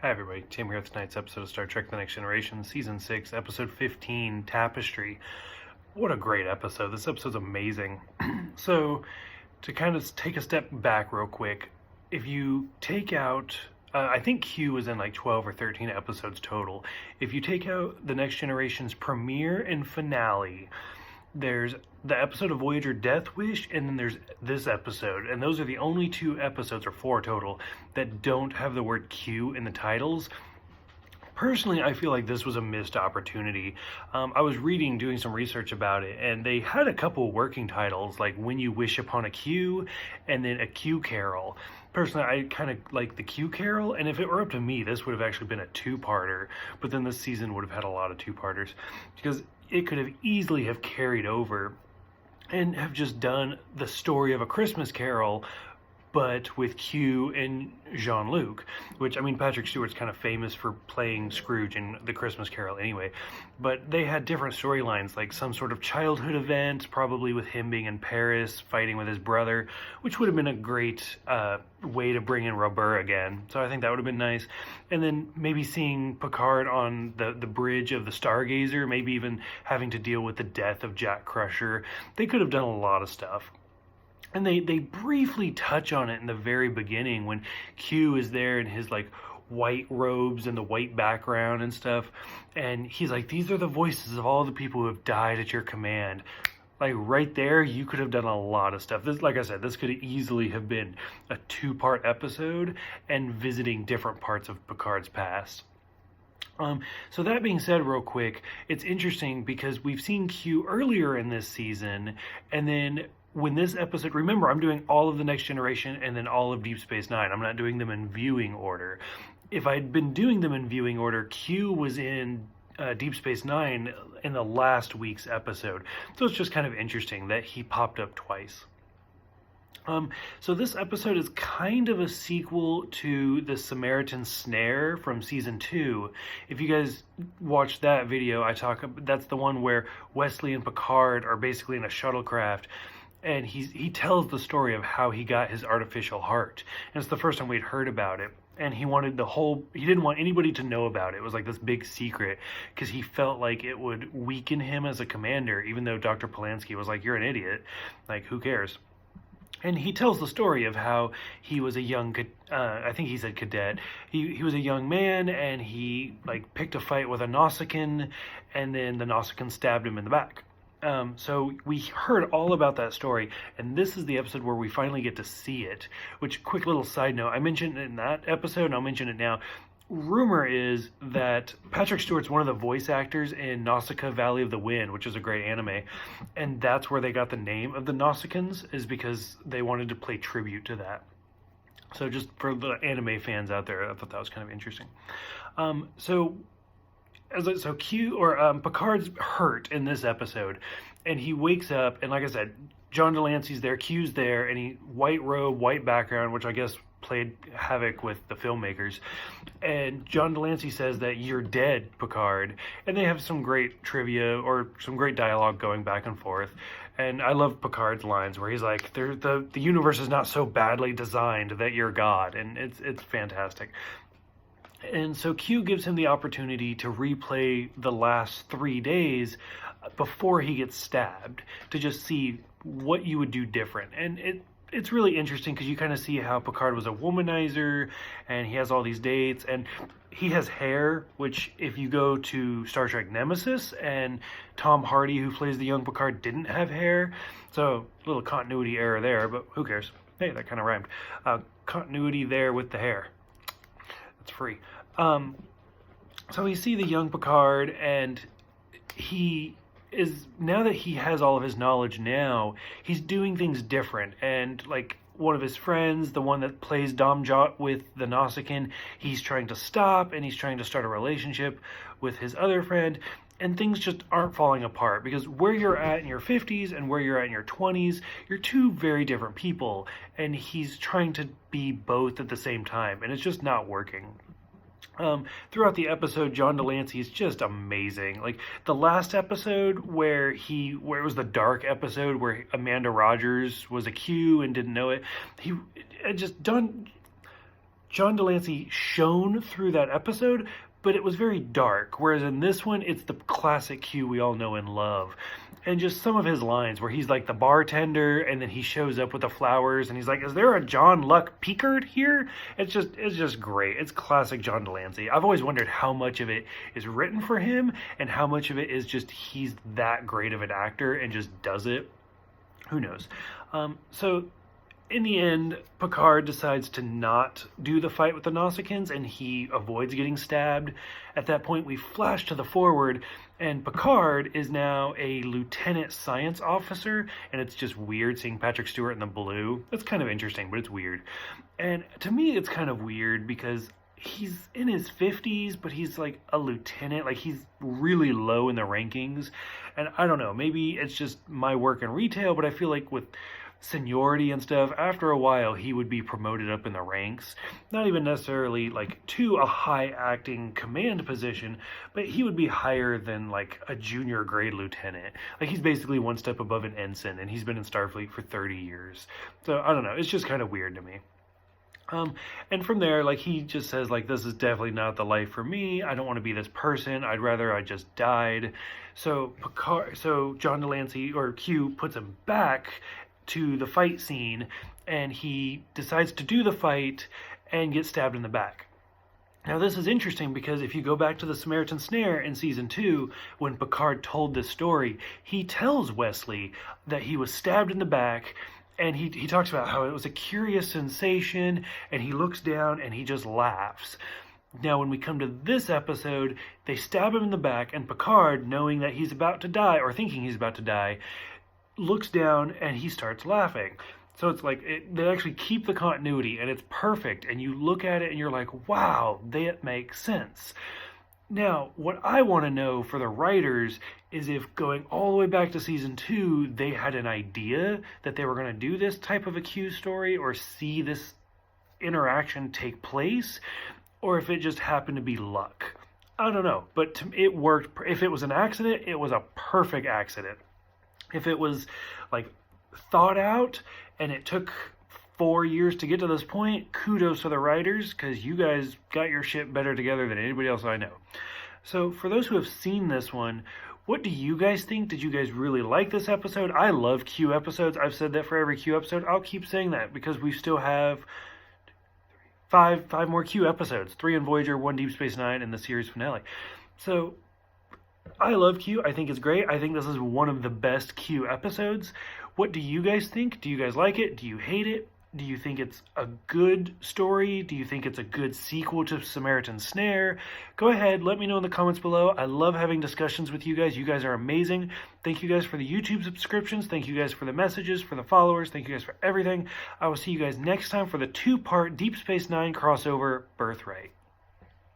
Hi everybody, Tim here with tonight's episode of Star Trek The Next Generation, Season 6, Episode 15, Tapestry. What a great episode. This episode's amazing. So, to kind of take a step back real quick, if you take out, I think Q was in like 12 or 13 episodes total. If you take out The Next Generation's premiere and finale, there's the episode of Voyager Death Wish, and then there's this episode. And those are the only 2 episodes, or 4 total, that don't have the word Q in the titles. Personally, I feel like this was a missed opportunity. I was doing some research about it, and they had a couple working titles, like When You Wish Upon a Q, and then A Q Carol. Personally, I kind of like the Q Carol, and if it were up to me, this would have actually been a 2-parter, but then this season would have had a lot of 2-parters, because it could have easily have carried over and have just done the story of A Christmas Carol, but with Q and Jean-Luc, which, I mean, Patrick Stewart's kind of famous for playing Scrooge in The Christmas Carol anyway, but they had different storylines, like some sort of childhood event, probably with him being in Paris, fighting with his brother, which would have been a great way to bring in Robert again, so I think that would have been nice. And then maybe seeing Picard on the bridge of the Stargazer, maybe even having to deal with the death of Jack Crusher. They could have done a lot of stuff. And they briefly touch on it in the very beginning when Q is there in his like white robes and the white background and stuff. And he's like, these are the voices of all the people who have died at your command. Like right there, you could have done a lot of stuff. This, like I said, this could easily have been a 2-part episode and visiting different parts of Picard's past. So that being said, real quick, it's interesting because we've seen Q earlier in this season, and then when this episode, remember, I'm doing all of The Next Generation and then all of Deep Space Nine. I'm not doing them in viewing order. If I'd been doing them in viewing order, Q was in Deep Space Nine in the last week's episode. So it's just kind of interesting that he popped up twice. So this episode is kind of a sequel to the Samaritan Snare from season 2. If you guys watched that video, that's the one where Wesley and Picard are basically in a shuttlecraft, and he tells the story of how he got his artificial heart. And it's the first time we'd heard about it. And he didn't want anybody to know about it. It was like this big secret, because he felt like it would weaken him as a commander, even though Dr. Polanski was like, you're an idiot. Like, who cares? And he tells the story of how he was a young, I think he said cadet. He was a young man, and he like picked a fight with a Nausicaan, and then the Nausicaan stabbed him in the back. So we heard all about that story, and this is the episode where we finally get to see it. Which, quick little side note, I mentioned it in that episode, and I'll mention it now. Rumor is that Patrick Stewart's one of the voice actors in Nausicaa Valley of the Wind, which is a great anime, and that's where they got the name of the Nausicaans, is because they wanted to pay tribute to that. So just for the anime fans out there, I thought that was kind of interesting. Picard's hurt in this episode, and he wakes up, and like I said, John Delancey's there, Q's there, and he white robe, white background, which I guess played havoc with the filmmakers. And John Delancey says that you're dead, Picard. And they have some great trivia or some great dialogue going back and forth. And I love Picard's lines where he's like, the universe is not so badly designed that you're God. And it's fantastic. And so Q gives him the opportunity to replay the last 3 days before he gets stabbed, to just see what you would do different. And it's really interesting because you kind of see how Picard was a womanizer, and he has all these dates, and he has hair, which if you go to Star Trek Nemesis, and Tom Hardy, who plays the young Picard, didn't have hair. So a little continuity error there, but who cares? Hey, that kind of rhymed. Continuity there with the hair. It's free. So we see the young Picard, and now that he has all of his knowledge now, he's doing things different. And like one of his friends, the one that plays Dom Jot with the Nausicaan, he's trying to stop, and he's trying to start a relationship with his other friend, and things just aren't falling apart, because where you're at in your 50s and where you're at in your 20s, you're 2 very different people, and he's trying to be both at the same time, and it's just not working. Throughout the episode, John Delancey is just amazing. Like the last episode where it was the dark episode where Amanda Rogers was a Q and didn't know it. He had just done John Delancey shone through that episode, but it was very dark. Whereas in this one, it's the classic Q we all know and love. And just some of his lines where he's like the bartender and then he shows up with the flowers and he's like, is there a John Luck Pickard here? It's just great. It's classic John Delancey. I've always wondered how much of it is written for him and how much of it is just he's that great of an actor and just does it. Who knows? So in the end, Picard decides to not do the fight with the Nausicaans and he avoids getting stabbed. At that point, we flash to the forward and Picard is now a lieutenant science officer, and it's just weird seeing Patrick Stewart in the blue. That's kind of interesting, but it's weird. And to me, it's kind of weird because he's in his 50s, but he's like a lieutenant. Like, he's really low in the rankings. And I don't know, maybe it's just my work in retail, but I feel like with seniority and stuff, after a while he would be promoted up in the ranks, not even necessarily like to a high acting command position, but he would be higher than like a junior grade lieutenant. Like, he's basically one step above an ensign, and he's been in Starfleet for 30 years. So I don't know, it's just kind of weird to me. And from there, like, he just says, like, this is definitely not the life for me. I don't want to be this person. I'd rather I just died. So John Delancey, or Q, puts him back to the fight scene, and he decides to do the fight and get stabbed in the back. Now, this is interesting because if you go back to the Samaritan Snare in season 2, when Picard told this story, he tells Wesley that he was stabbed in the back, and he talks about how it was a curious sensation, and he looks down and he just laughs. Now, when we come to this episode, they stab him in the back, and Picard, knowing that he's about to die, or thinking he's about to die, looks down and he starts laughing. So it's like they actually keep the continuity, and it's perfect, and you look at it and you're like, wow, that makes sense. Now, what I want to know for the writers is if, going all the way back to season 2, they had an idea that they were going to do this type of a Q story or see this interaction take place, or if it just happened to be luck. I don't know, but it worked. If it was an accident, it was a perfect accident. If it was like thought out and it took 4 years to get to this point, kudos to the writers, because you guys got your shit better together than anybody else I know. So for those who have seen this one, what do you guys think? Did you guys really like this episode? I love Q episodes. I've said that for every Q episode. I'll keep saying that because we still have five more Q episodes, 3 in Voyager, 1 Deep Space Nine, and the series finale. So I love Q. I think it's great. I think this is one of the best Q episodes. What do you guys think? Do you guys like it? Do you hate it? Do you think it's a good story? Do you think it's a good sequel to Samaritan Snare? Go ahead, let me know in the comments below. I love having discussions with you guys. You guys are amazing. Thank you guys for the YouTube subscriptions. Thank you guys for the messages, for the followers. Thank you guys for everything. I will see you guys next time for the 2-part Deep Space Nine crossover, Birthright.